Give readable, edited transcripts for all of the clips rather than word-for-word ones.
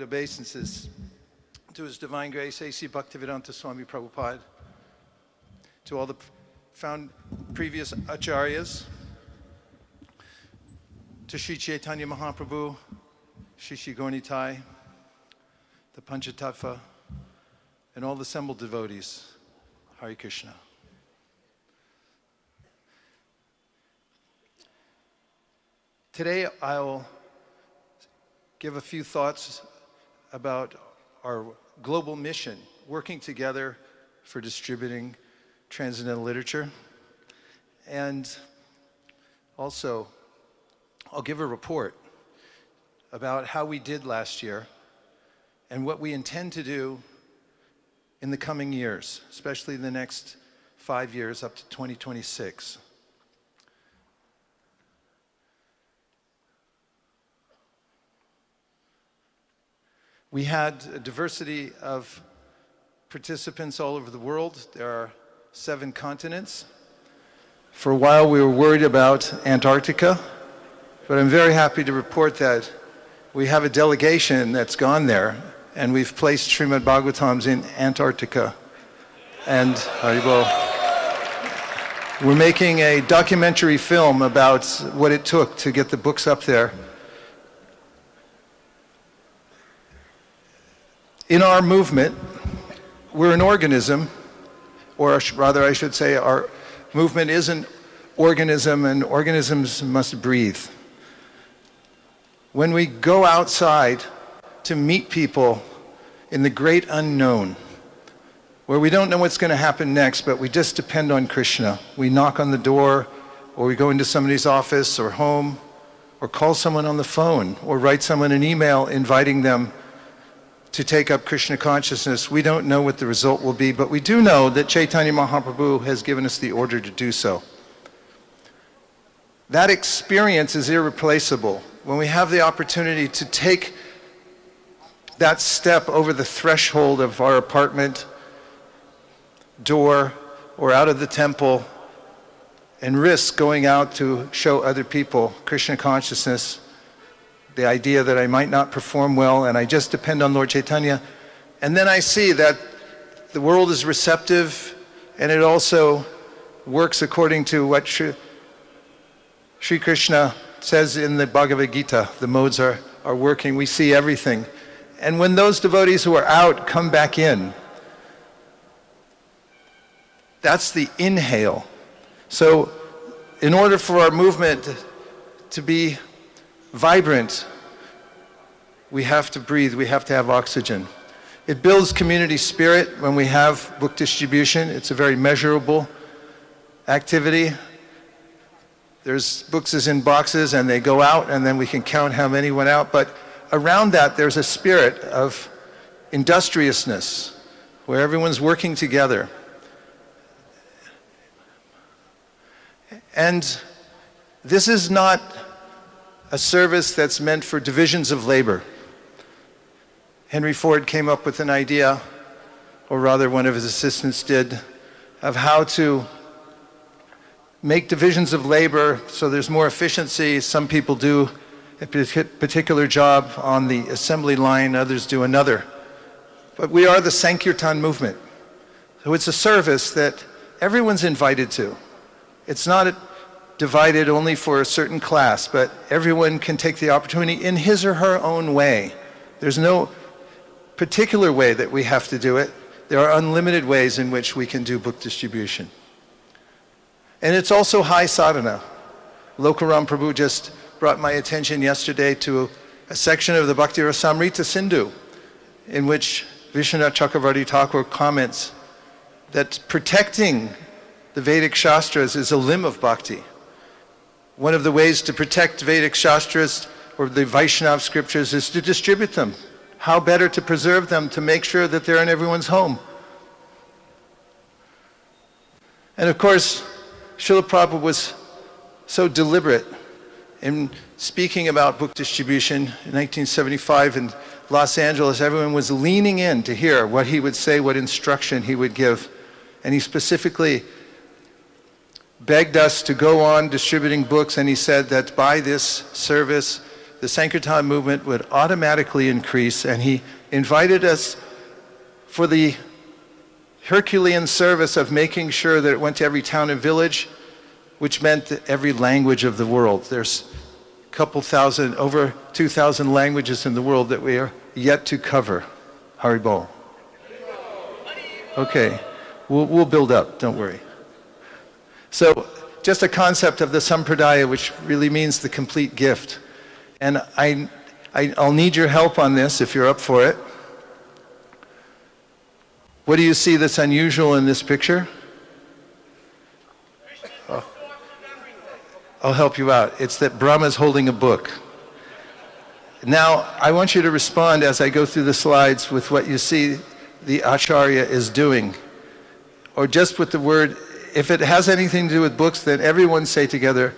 obeisances to His Divine Grace, A.C. Bhaktivedanta Swami Prabhupada, to all the previous acharyas, to Sri Chaitanya Mahaprabhu, Shri Gauranitai, the Panchatattva, and all the assembled devotees. Hare Krishna. Today I'll give a few thoughts about our global mission, working together for distributing transcendental literature. And also, I'll give a report about how we did last year and what we intend to do in the coming years, especially the next 5 years up to 2026. We had a diversity of participants all over the world. There are 7 continents. For a while we were worried about Antarctica, but I'm very happy to report that we have a delegation that's gone there, and we've placed Srimad Bhagavatams in Antarctica. And we're making a documentary film about what it took to get the books up there. In our movement, we're an organism, or rather I should say our movement is an organism, and organisms must breathe. When we go outside to meet people in the great unknown, where we don't know what's going to happen next, but we just depend on Krishna. We knock on the door, or we go into somebody's office or home, or call someone on the phone, or write someone an email inviting them to take up Krishna consciousness. We don't know what the result will be, but we do know that Chaitanya Mahaprabhu has given us the order to do so. That experience is irreplaceable. When we have the opportunity to take that step over the threshold of our apartment door or out of the temple and risk going out to show other people Krishna consciousness, the idea that I might not perform well and I just depend on Lord Chaitanya, and then I see that the world is receptive and it also works according to what Sri Krishna says in the Bhagavad Gita. The modes are working, we see everything. And when those devotees who are out come back in, that's the inhale. So in order for our movement to be vibrant, we have to breathe, we have to have oxygen. It builds community spirit when we have book distribution. It's a very measurable activity. There's books as in boxes and they go out and then we can count how many went out, but around that there's a spirit of industriousness where everyone's working together. And this is not a service that's meant for divisions of labor. Henry Ford came up with an idea, or rather one of his assistants did, of how to make divisions of labor so there's more efficiency. Some people do a particular job on the assembly line, others do another. But we are the Sankirtan movement. So it's a service that everyone's invited to. It's not divided only for a certain class, but everyone can take the opportunity in his or her own way. There's no particular way that we have to do it. There are unlimited ways in which we can do book distribution. And it's also high sadhana. Lokaram Prabhu just brought my attention yesterday to a section of the Bhakti Rasamrita Sindhu in which Vishwanath Chakravarti Thakur comments that protecting the Vedic Shastras is a limb of bhakti. One of the ways to protect Vedic Shastras or the Vaishnava scriptures is to distribute them. How better to preserve them, to make sure that they're in everyone's home. And of course, Srila Prabhupada was so deliberate in speaking about book distribution in 1975 in Los Angeles. Everyone was leaning in to hear what he would say, what instruction he would give. And he specifically begged us to go on distributing books, and he said that by this service, the Sankirtan movement would automatically increase, and he invited us for the Herculean service of making sure that it went to every town and village, which meant every language of the world. There's a couple thousand, over 2,000 languages in the world that we are yet to cover. Haribol. Okay, we'll build up, don't worry. So, just a concept of the Sampradaya, which really means the complete gift. And I'll need your help on this if you're up for it. What do you see that's unusual in this picture? Oh. I'll help you out. It's that Brahma's holding a book. Now, I want you to respond as I go through the slides with what you see the Acharya is doing. Or just with the word, if it has anything to do with books, then everyone say together,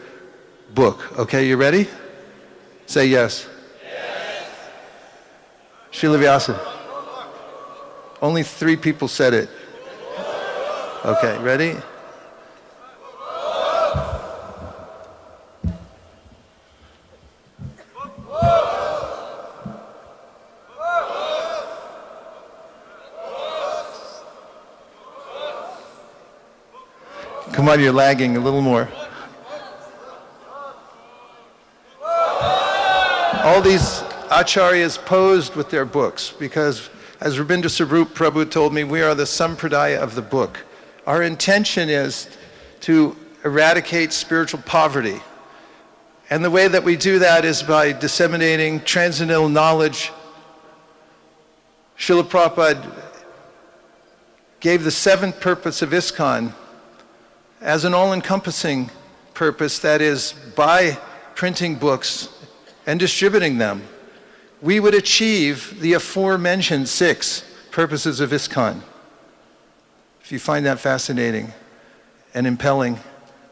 book. Okay, you ready? Say yes. Yes. Srila Vyasa. Only 3 people said it. Okay, ready? Come on, you're lagging a little more. All these acharyas posed with their books because, as Rabindra Sarup Prabhu told me, we are the sampradaya of the book. Our intention is to eradicate spiritual poverty. And the way that we do that is by disseminating transcendental knowledge. Srila Prabhupada gave the 7th purpose of ISKCON as an all-encompassing purpose, that is, by printing books and distributing them, we would achieve the aforementioned 6 purposes of ISKCON. If you find that fascinating and impelling,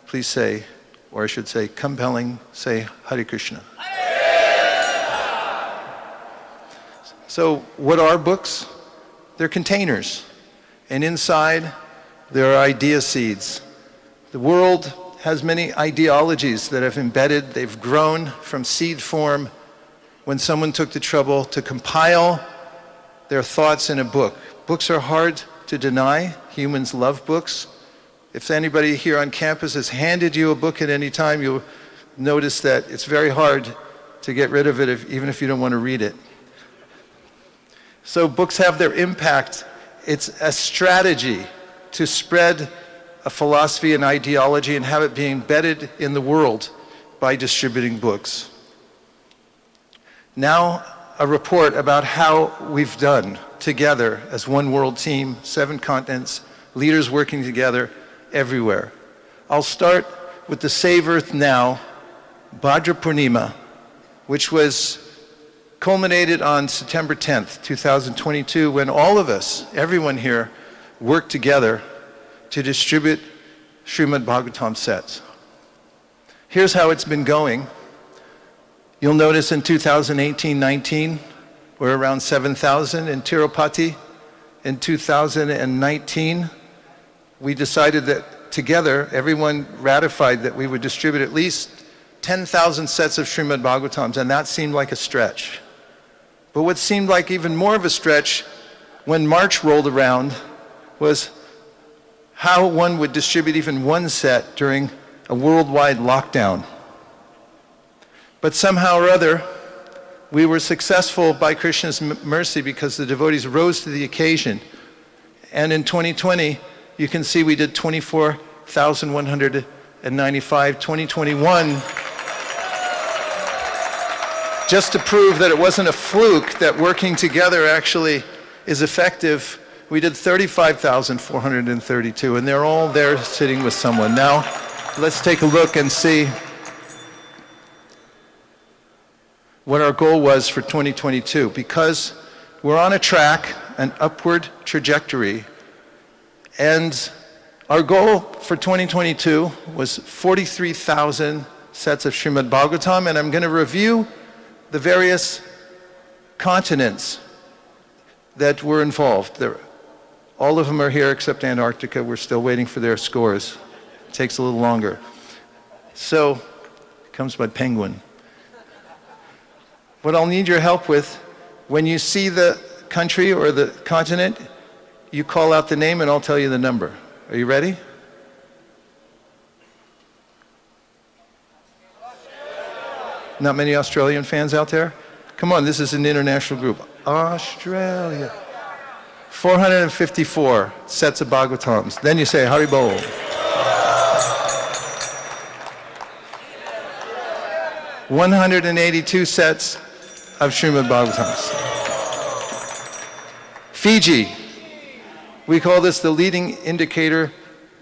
please say, or I should say compelling, say Hare Krishna. So what are books? They're containers. And inside, there are idea seeds. The world has many ideologies that have embedded, they've grown from seed form when someone took the trouble to compile their thoughts in a book. Books are hard to deny. Humans love books. If anybody here on campus has handed you a book at any time, you'll notice that it's very hard to get rid of it even if you don't want to read it. So books have their impact. It's a strategy to spread a philosophy and ideology and have it be embedded in the world by distributing books. Now, a report about how we've done together as one world team, 7 continents, leaders working together everywhere. I'll start with the Save Earth Now, Bhadra Purnima, which was culminated on September 10th, 2022, when all of us, everyone here, worked together to distribute Srimad Bhagavatam sets. Here's how it's been going. You'll notice in 2018-19, we're around 7,000 in Tirupati. In 2019, we decided that together, everyone ratified that we would distribute at least 10,000 sets of Srimad Bhagavatams, and that seemed like a stretch. But what seemed like even more of a stretch when March rolled around was how one would distribute even 1 set during a worldwide lockdown. But somehow or other, we were successful by Krishna's mercy because the devotees rose to the occasion. And in 2020, you can see we did 24,195. 2021, just to prove that it wasn't a fluke, that working together actually is effective, we did 35,432, and they're all there sitting with someone. Now, let's take a look and see what our goal was for 2022. Because we're on a track, an upward trajectory, and our goal for 2022 was 43,000 sets of Srimad Bhagavatam, and I'm going to review the various continents that were involved. All of them are here except Antarctica. We're still waiting for their scores. It takes a little longer. So, comes my penguin. what I'll need your help with, when you see the country or the continent, you call out the name and I'll tell you the number. Are you ready? Not many Australian fans out there? Come on, this is an international group. Australia. 454 sets of Bhagavatams. Then you say, Haribol. $182 sets of Srimad Bhagavatams. Fiji. We call this the leading indicator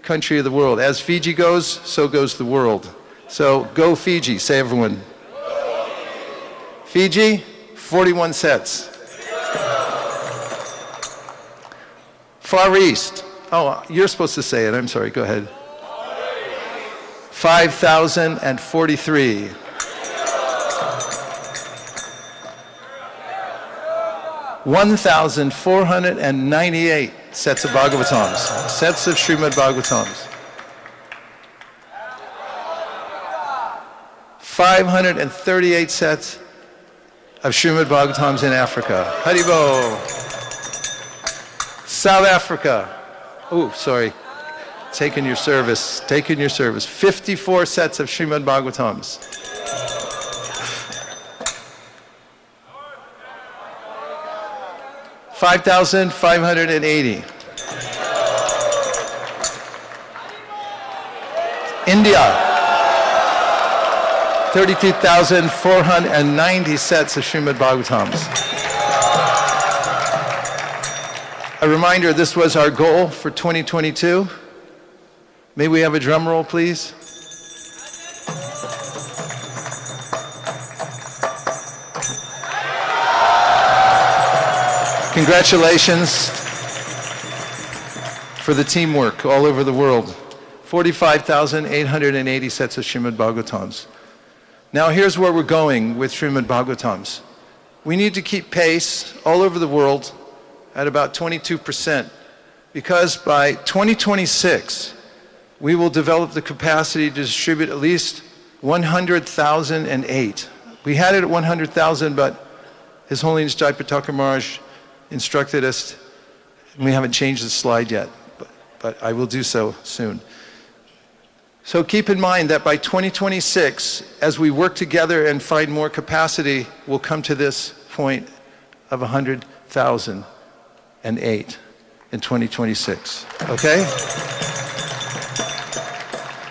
country of the world. As Fiji goes, so goes the world. So go Fiji, say everyone. Fiji, 41 sets. Far East. Oh, you're supposed to say it. I'm sorry. Go ahead. 5,043. $1,498 sets of Bhagavatams, sets of Srimad Bhagavatams. 538 sets of Srimad Bhagavatams in Africa. Haribo. South Africa. Oh, sorry. Taking your service. 54 sets of Srimad Bhagavatams. $5,580. India. 32,490 sets of Srimad Bhagavatams. A reminder, this was our goal for 2022. May we have a drum roll, please? Congratulations for the teamwork all over the world. 45,880 sets of Srimad Bhagavatams. Now here's where we're going with Srimad Bhagavatams. We need to keep pace all over the world at about 22%, because by 2026, we will develop the capacity to distribute at least 100,008. We had it at 100,000, but His Holiness Jayapataka Maharaj instructed us, and we haven't changed the slide yet, but I will do so soon. So keep in mind that by 2026, as we work together and find more capacity, we'll come to this point of 100,008 in 2026. Okay?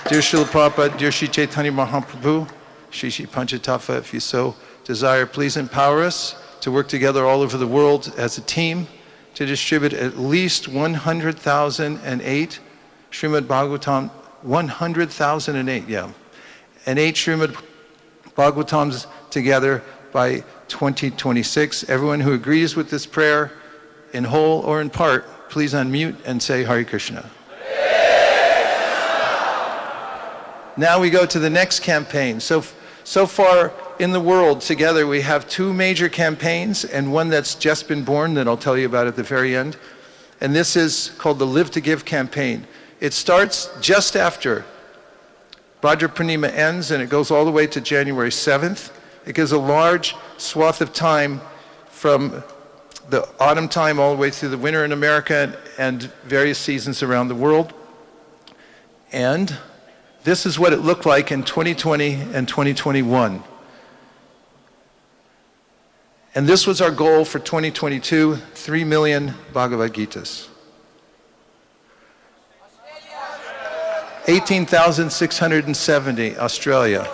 Dear Srila Prabhupada, dear Sri Chaitanya Mahaprabhu, Shri Shri Panchatattva, if you so desire, please empower us to work together all over the world as a team to distribute at least 100,008 Srimad Bhagavatam, 100,008, yeah, and 8 Srimad Bhagavatams together by 2026. Everyone who agrees with this prayer, in whole or in part, please unmute and say Hare Krishna. Now we go to the next campaign. So far in the world together we have 2 major campaigns and one that's just been born that I'll tell you about at the very end. And this is called the Live to Give campaign. It starts just after Bhadra Purnima ends and it goes all the way to January 7th. It gives a large swath of time from the autumn time all the way through the winter in America and various seasons around the world. And this is what it looked like in 2020 and 2021. And this was our goal for 2022, 3 million Bhagavad Gitas. 18,670, Australia.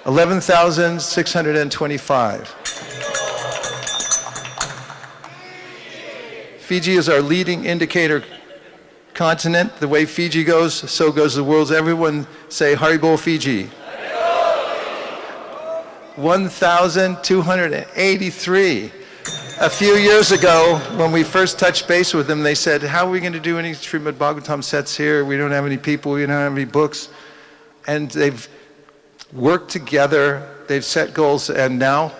11,625. Fiji is our leading indicator continent. The way Fiji goes, so goes the world. Everyone say Haribol Fiji. 1,283. A few years ago, when we first touched base with them, they said, how are we going to do any Srimad Bhagavatam sets here? We don't have any people, we don't have any books. And they've worked together, they've set goals, and now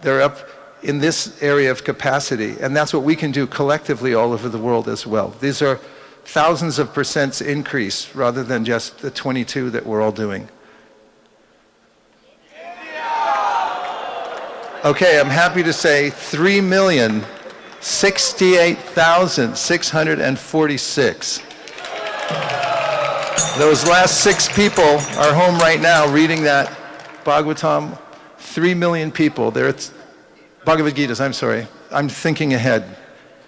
they're up in this area of capacity. And that's what we can do collectively all over the world as well. These are thousands of percents increase rather than just the 22 that we're all doing. Okay, I'm happy to say 3,068,646. Those last 6 people are home right now reading that Bhagavatam. 3 million people. There it's Bhagavad Gitas, I'm sorry. I'm thinking ahead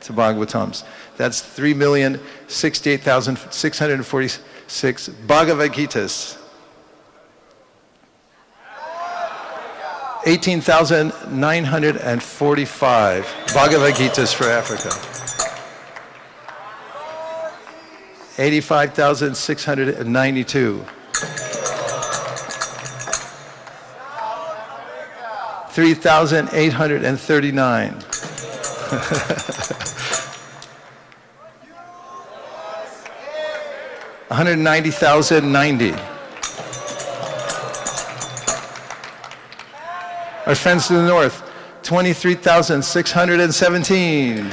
to Bhagavatams. That's 3,068,646 Bhagavad Gitas. 18,945 Bhagavad Gitas for Africa. 85,692. 3,839. 190,090. Our friends to the north, 23,617.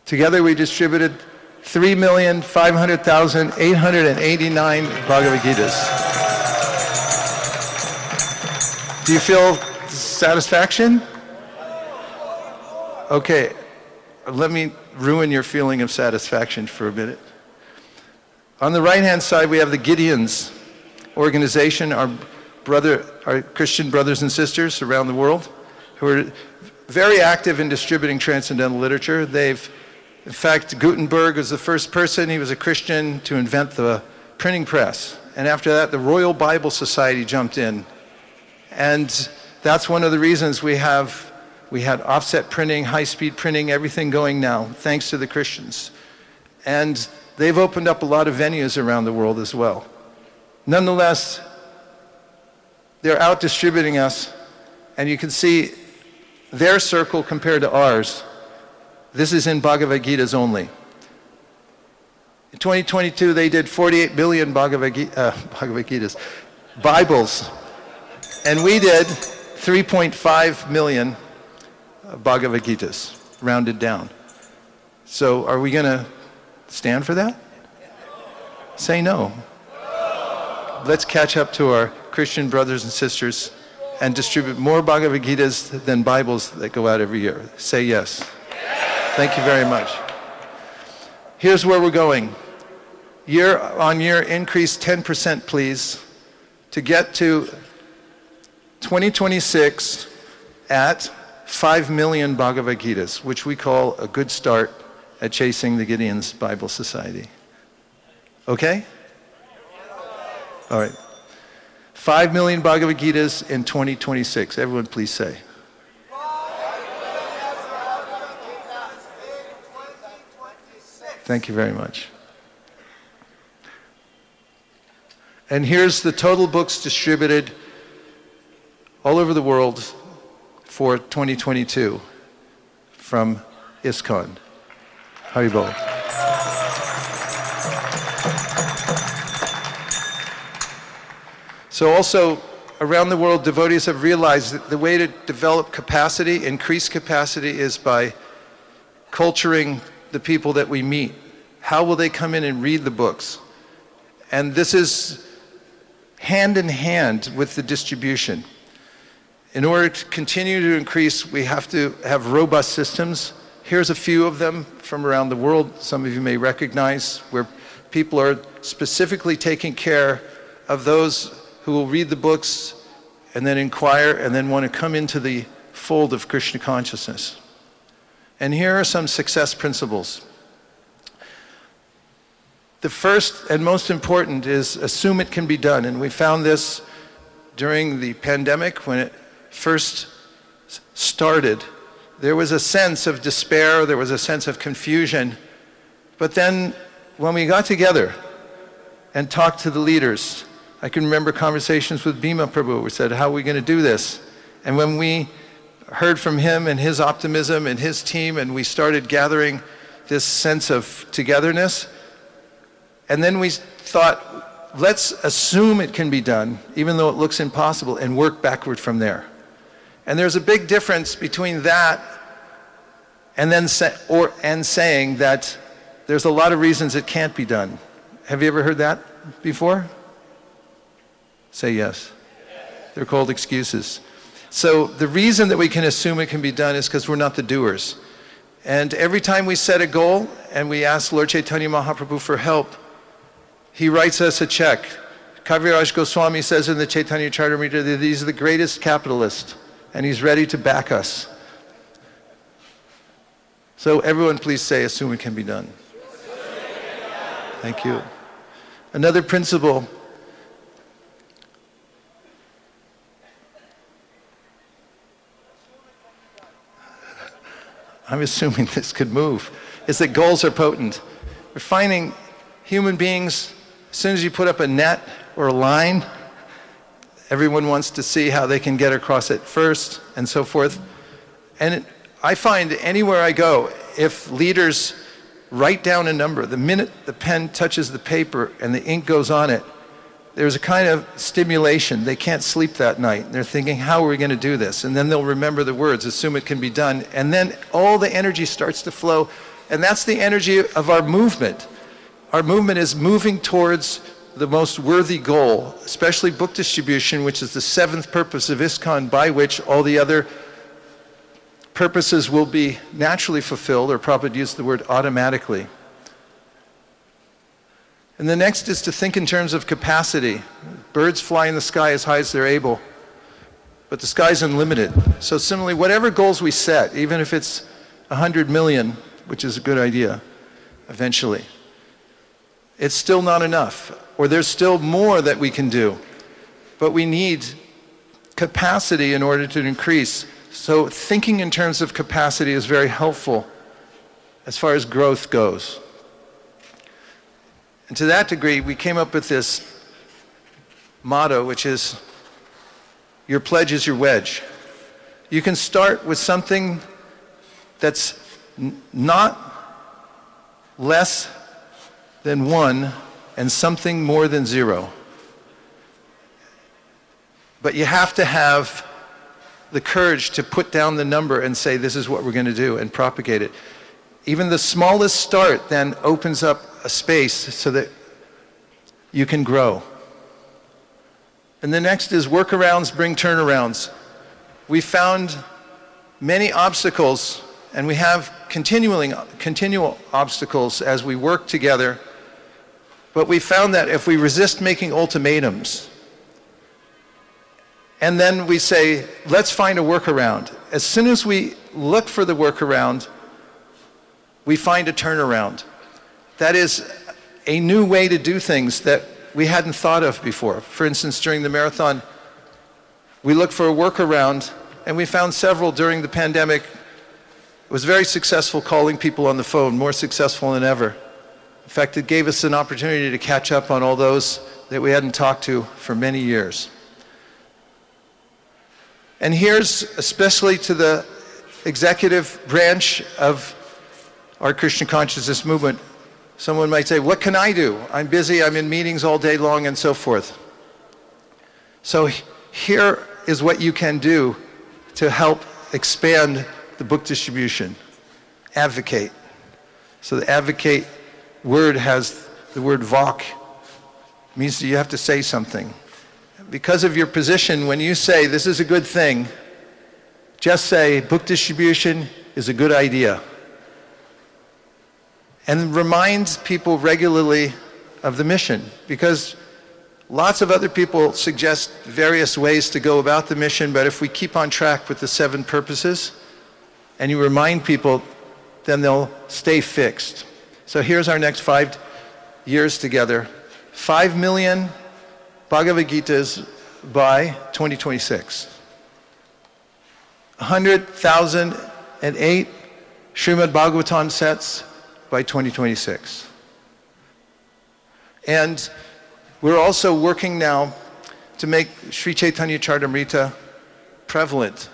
Together we distributed 3,500,889 Bhagavad Gitas. Do you feel satisfaction? Okay, let me ruin your feeling of satisfaction for a minute. On the right-hand side, we have the Gideons organization, our Christian brothers and sisters around the world who are very active in distributing transcendental literature. In fact, Gutenberg was the first person, he was a Christian, to invent the printing press. And after that, the Royal Bible Society jumped in. And that's one of the reasons we had offset printing, high-speed printing, everything going now, thanks to the Christians. And they've opened up a lot of venues around the world as well. Nonetheless, they're out distributing us, and you can see their circle compared to ours. This is in Bhagavad Gitas only. In 2022, they did 48 billion Bhagavad Gitas, Bibles, and we did 3.5 million Bhagavad Gitas, rounded down. So are we going to stand for that? Say no. Let's catch up to our Christian brothers and sisters and distribute more Bhagavad Gitas than Bibles that go out every year. Say yes. Thank you very much. Here's where we're going. Year on year increase 10%, please, to get to 2026 at 5 million Bhagavad Gitas, which we call a good start at chasing the Gideons Bible Society. Okay? All right. 5 million Bhagavad Gitas in 2026. Everyone please say. Thank you very much. And here's the total books distributed all over the world for 2022 from ISKCON. Haribol. So also around the world, devotees have realized that the way to develop capacity, increase capacity, is by culturing the people that we meet. How will they come in and read the books? And this is hand in hand with the distribution. In order to continue to increase, we have to have robust systems. Here's a few of them from around the world. Some of you may recognize, where people are specifically taking care of those who will read the books and then inquire and then want to come into the fold of Krishna consciousness. And here are some success principles. The first and most important is assume it can be done. And we found this during the pandemic when it first started. There was a sense of despair, there was a sense of confusion. But then when we got together and talked to the leaders, I can remember conversations with Bhima Prabhu. We said, how are we going to do this? And when we heard from him and his optimism and his team, and we started gathering this sense of togetherness, and then we thought, let's assume it can be done, even though it looks impossible, and work backward from there. And there's a big difference between that and then saying that there's a lot of reasons it can't be done. Have you ever heard that before? Say yes. They're called excuses. So the reason that we can assume it can be done is because we're not the doers. And every time we set a goal and we ask Lord Chaitanya Mahaprabhu for help, he writes us a check. Kaviraj Goswami says in the Chaitanya Charitamrita that these are the greatest capitalists, and he's ready to back us. So everyone please say, assume it can be done. Thank you. Another principle. I'm assuming this could move, is that goals are potent. We're finding human beings, as soon as you put up a net or a line, everyone wants to see how they can get across it first and so forth. And I find anywhere I go, if leaders write down a number, the minute the pen touches the paper and the ink goes on it, there's a kind of stimulation. They can't sleep that night. They're thinking, how are we going to do this? And then they'll remember the words, assume it can be done. And then all the energy starts to flow. And that's the energy of our movement. Our movement is moving towards the most worthy goal, especially book distribution, which is the seventh purpose of ISKCON, by which all the other purposes will be naturally fulfilled, or Prabhupada used the word automatically. And the next is to think in terms of capacity. Birds fly in the sky as high as they're able, but the sky's unlimited. So similarly, whatever goals we set, even if it's 100 million, which is a good idea eventually, it's still not enough, or there's still more that we can do. But we need capacity in order to increase. So thinking in terms of capacity is very helpful as far as growth goes. And to that degree, we came up with this motto, which is, your pledge is your wedge. You can start with something that's not less than 1 and something more than 0. But you have to have the courage to put down the number and say, this is what we're going to do, and propagate it. Even the smallest start then opens up a space so that you can grow. And the next is workarounds bring turnarounds. We found many obstacles, and we have continual obstacles as we work together, but we found that if we resist making ultimatums, and then we say, let's find a workaround. As soon as we look for the workaround, we find a turnaround. That is a new way to do things that we hadn't thought of before. For instance, during the marathon, we looked for a workaround, and we found several during the pandemic. It was very successful calling people on the phone, more successful than ever. In fact, it gave us an opportunity to catch up on all those that we hadn't talked to for many years. And here's, especially to the executive branch of our Krishna consciousness movement, someone might say, what can I do? I'm busy, I'm in meetings all day long, and so forth. So here is what you can do to help expand the book distribution. Advocate. So the advocate word has the word vak. It means that you have to say something. Because of your position, when you say this is a good thing, just say book distribution is a good idea. And remind people regularly of the mission, because lots of other people suggest various ways to go about the mission, but if we keep on track with the 7 purposes and you remind people, then they'll stay fixed. So here's our next 5 years together. 5 million Bhagavad Gitas by 2026. 100,008 Srimad Bhagavatam sets by 2026. And we're also working now to make Sri Chaitanya Charitamrita prevalent.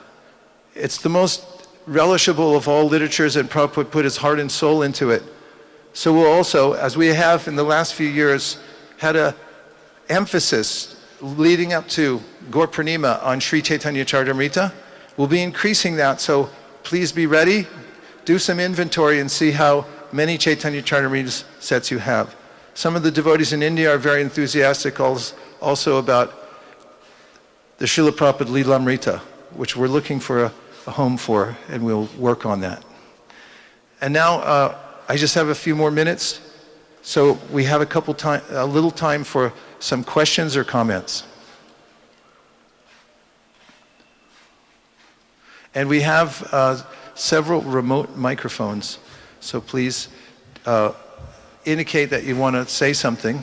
It's the most relishable of all literatures, and Prabhupada put his heart and soul into it. So we'll also, as we have in the last few years, had an emphasis leading up to Gaur Purnima on Sri Chaitanya Charitamrita. We'll be increasing that, so please be ready. Do some inventory and see how many Chaitanya Charitamrita sets you have. Some of the devotees in India are very enthusiastic also about the Srila Prabhupada Lilamrita, which we're looking for a home for, and we'll work on that. And now I just have a few more minutes, so we have a little time for some questions or comments. And we have several remote microphones, so please indicate that you want to say something.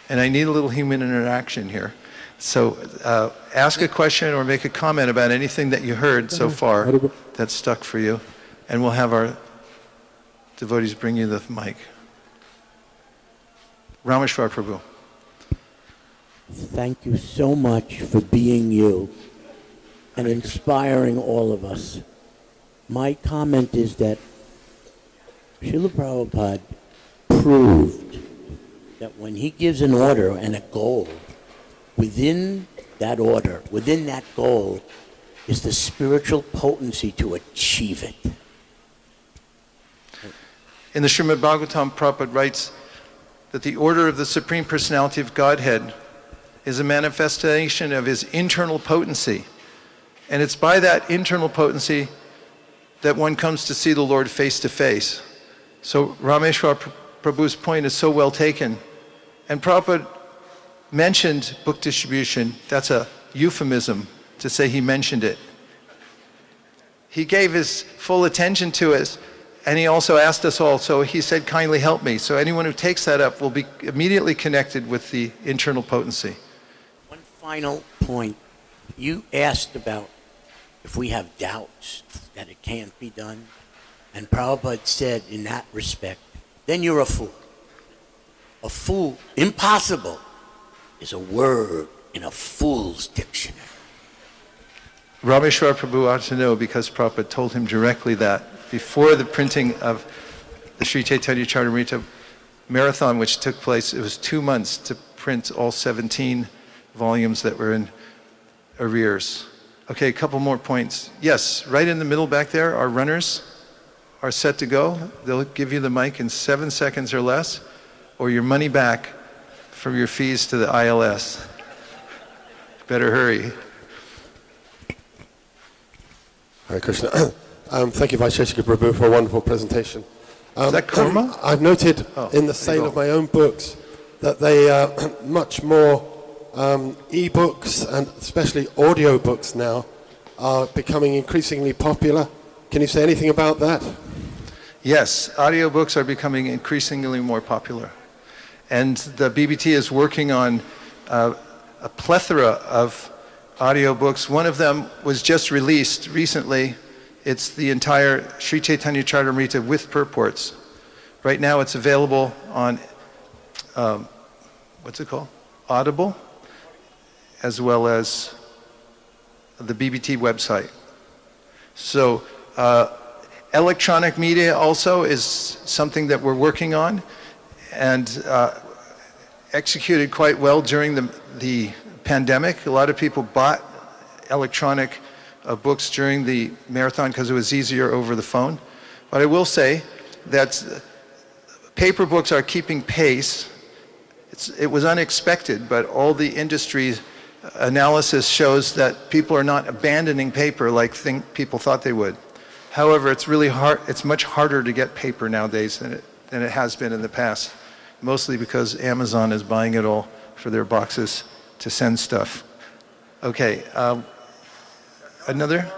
And I need a little human interaction here. So ask a question or make a comment about anything that you heard so far that's stuck for you. And we'll have our devotees bring you the mic. Rameshwar Prabhu. Thank you so much for being you and inspiring all of us. My comment is that Srila Prabhupada proved that when he gives an order and a goal, within that order, within that goal, is the spiritual potency to achieve it. In the Srimad Bhagavatam, Prabhupada writes that the order of the Supreme Personality of Godhead is a manifestation of his internal potency. And it's by that internal potency that one comes to see the Lord face to face. So Rameshwar Prabhu's point is so well taken. And Prabhupada mentioned book distribution. That's a euphemism to say he mentioned it. He gave his full attention to it, and he also asked us all, so he said, kindly help me. So anyone who takes that up will be immediately connected with the internal potency. One final point. You asked about if we have doubts that it can't be done. And Prabhupada said in that respect, then you're a fool. A fool, impossible, is a word in a fool's dictionary. Rameshwar Prabhu ought to know, because Prabhupada told him directly that before the printing of the Sri Chaitanya Charitamrita marathon, which took place, it was 2 months to print all 17 volumes that were in arrears. Okay, a couple more points. Yes, right in the middle back there, our runners are set to go. They'll give you the mic in 7 seconds or less, or your money back from your fees to the ILS. Better hurry. Hare Krishna. Thank you, Vaisesika Prabhu, for a wonderful presentation. Is that karma? I've noted in the sale of my own books that they are much more e-books, and especially audio books now, are becoming increasingly popular. Can you say anything about that? Yes, audiobooks are becoming increasingly more popular. And the BBT is working on a plethora of audiobooks. One of them was just released recently. It's the entire Sri Chaitanya Charitamrita with purports. Right now it's available on, what's it called? Audible, as well as the BBT website. So electronic media also is something that we're working on, and executed quite well during the pandemic. A lot of people bought electronic books during the marathon because it was easier over the phone. But I will say that paper books are keeping pace. It was unexpected, but all the industry analysis shows that people are not abandoning paper like people thought they would. However, it's really hard. It's much harder to get paper nowadays than it has been in the past, mostly because Amazon is buying it all for their boxes to send stuff. Okay, another?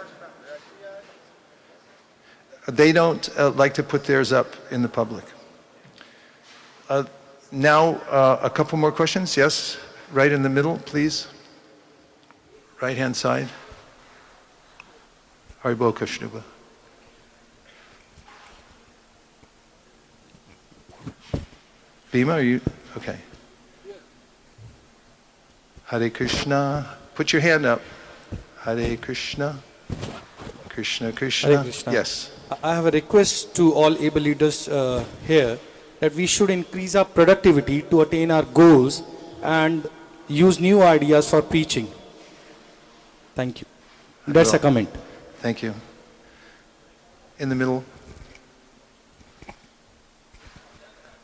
They don't like to put theirs up in the public. Now, a couple more questions. Yes, right in the middle, please. Right-hand side. Haribol Krishnuba. Bhima, are you? Okay. Hare Krishna. Put your hand up. Hare Krishna. Krishna Krishna. Hare Krishna. Yes. I have a request to all able leaders here that we should increase our productivity to attain our goals and use new ideas for preaching. Thank you. That's a comment. Thank you. In the middle.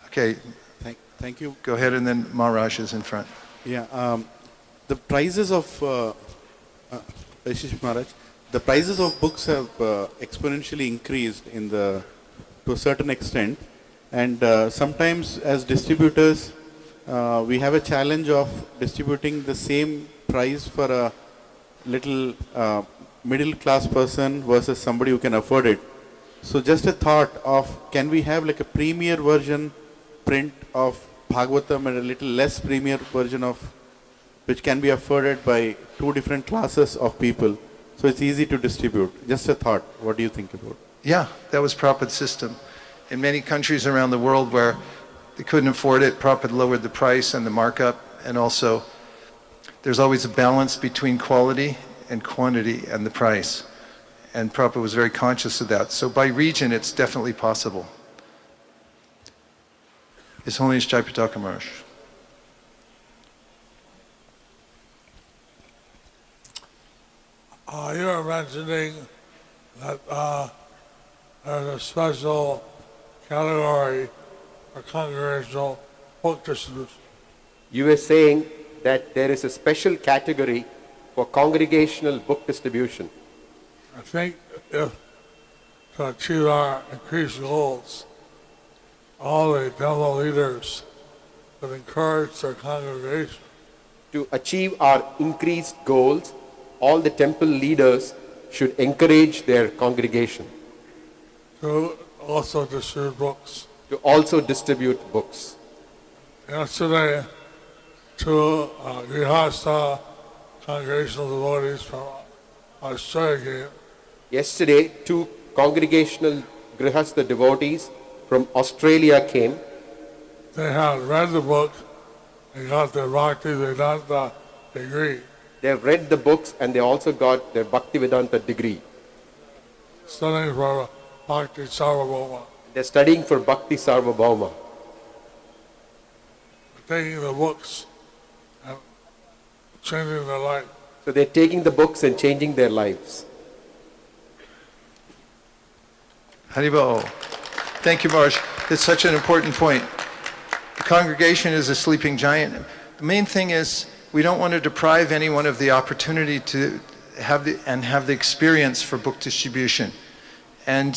Okay. Thank you. Go ahead, and then Maharaj is in front. Yeah, the prices of Ashish Maharaj, the prices of books have exponentially increased to a certain extent, and sometimes as distributors, we have a challenge of distributing the same price for a little middle class person versus somebody who can afford it. So just a thought of, can we have like a premier version print of Bhagavatam and a little less premier version of, which can be afforded by two different classes of people, so it's easy to distribute. Just a thought. What do you think about it? Yeah, that was Prabhupada's system. In many countries around the world where they couldn't afford it, Prabhupada lowered the price and the markup, and also there's always a balance between quality and quantity and the price. And Prabhupada was very conscious of that. So by region, it's definitely possible. His Holiness Jayapataka Maharaj. You were mentioning that there's a special category for congregational book distribution. You were saying that there is a special category for congregational book distribution. I think if to achieve our increased goals, all the demo leaders would encourage their congregation To achieve our increased goals, all the temple leaders should encourage their congregation to also distribute books. to also distribute books. Yesterday, two Grihastha congregational devotees from Australia came. Yesterday, two congregational Grihastha devotees from Australia came. They had read the book and got their Bhakti Vedanta degree, They have read the books and they also got their Bhaktivedanta degree. studying for Bhakti Sarvabhauma, They're studying for Bhakti Sarvabhauma. taking the books and changing their life. So they're taking the books and changing their lives. Haribol. Thank you, Maharaj. It's such an important point. The congregation is a sleeping giant. The main thing is we don't want to deprive anyone of the opportunity to have the experience for book distribution. And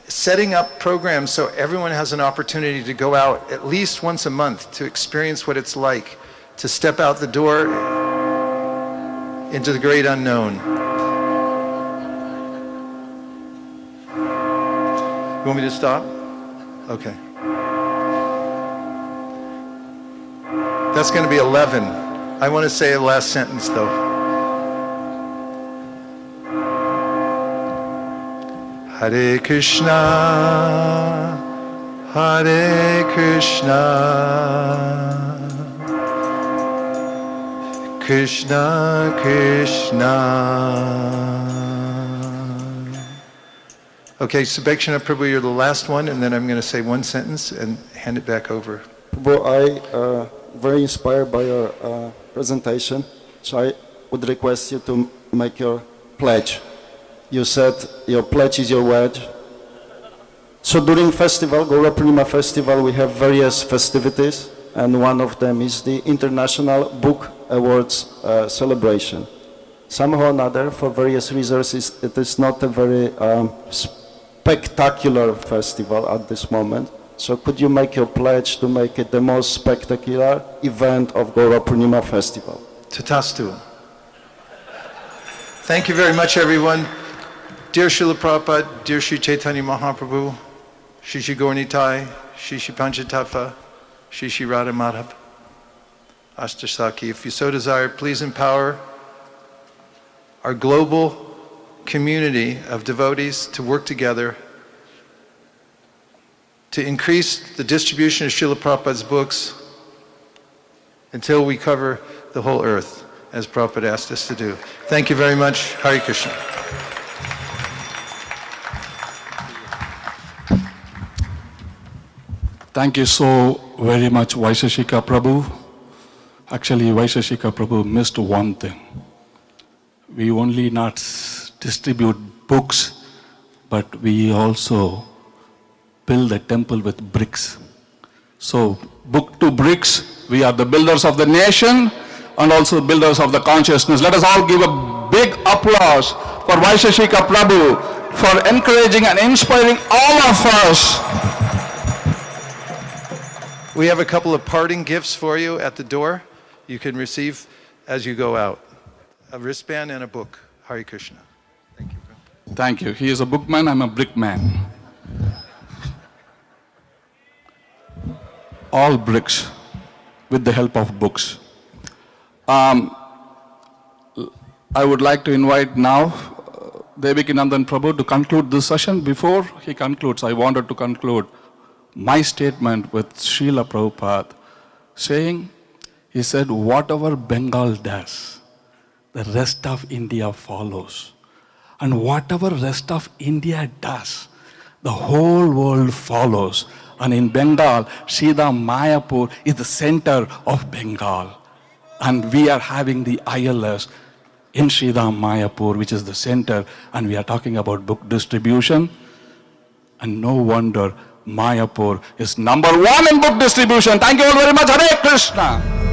setting up programs so everyone has an opportunity to go out at least once a month to experience what it's like to step out the door into the great unknown. You want me to stop? Okay. That's going to be 11. I want to say a last sentence though. Hare Krishna, Hare Krishna, Krishna Krishna. Okay, Subhekshana Prabhu, you're the last one, and then I'm going to say one sentence and hand it back over. Prabhu, I very inspired by your presentation, so I would request you to make your pledge. You said your pledge is your word. So during festival, Gaura Purnima festival, we have various festivities, and one of them is the International Book Awards celebration. Somehow or another, for various reasons, it is not a very spectacular festival at this moment. So could you make your pledge to make it the most spectacular event of Gaura Purnima festival? Tatastu. Thank you very much, everyone. Dear Srila Prabhupada, dear Sri Chaitanya Mahaprabhu, Shri Shri Gaurnitai, Shri Shri Panchatattva, Shri Shri Radha Madhav, Ashtasaki. If you so desire, please empower our global community of devotees to work together to increase the distribution of Srila Prabhupada's books until we cover the whole earth, as Prabhupada asked us to do. Thank you very much. Hare Krishna. Thank you so very much, Vaisesika Prabhu. Actually, Vaisesika Prabhu missed one thing. We only not distribute books, but we also build a temple with bricks. So, book to bricks, we are the builders of the nation. and also builders of the consciousness. Let us all give a big applause for Vaisesika Prabhu for encouraging and inspiring all of us. We have a couple of parting gifts for you at the door. You can receive as you go out. A wristband and a book. Hare Krishna. Thank you. Thank you. He is a bookman, I'm a brickman. All bricks with the help of books. I would like to invite now Devikinandan Prabhu to conclude this session. Before he concludes, I wanted to conclude my statement with Srila Prabhupada saying, he said, whatever Bengal does, the rest of India follows. And whatever rest of India does, the whole world follows. And in Bengal, Sridhar Mayapur is the center of Bengal. And we are having the ILS in Sridhar Mayapur, which is the center, and we are talking about book distribution. And no wonder Mayapur is #1 in book distribution. Thank you all very much. Hare Krishna.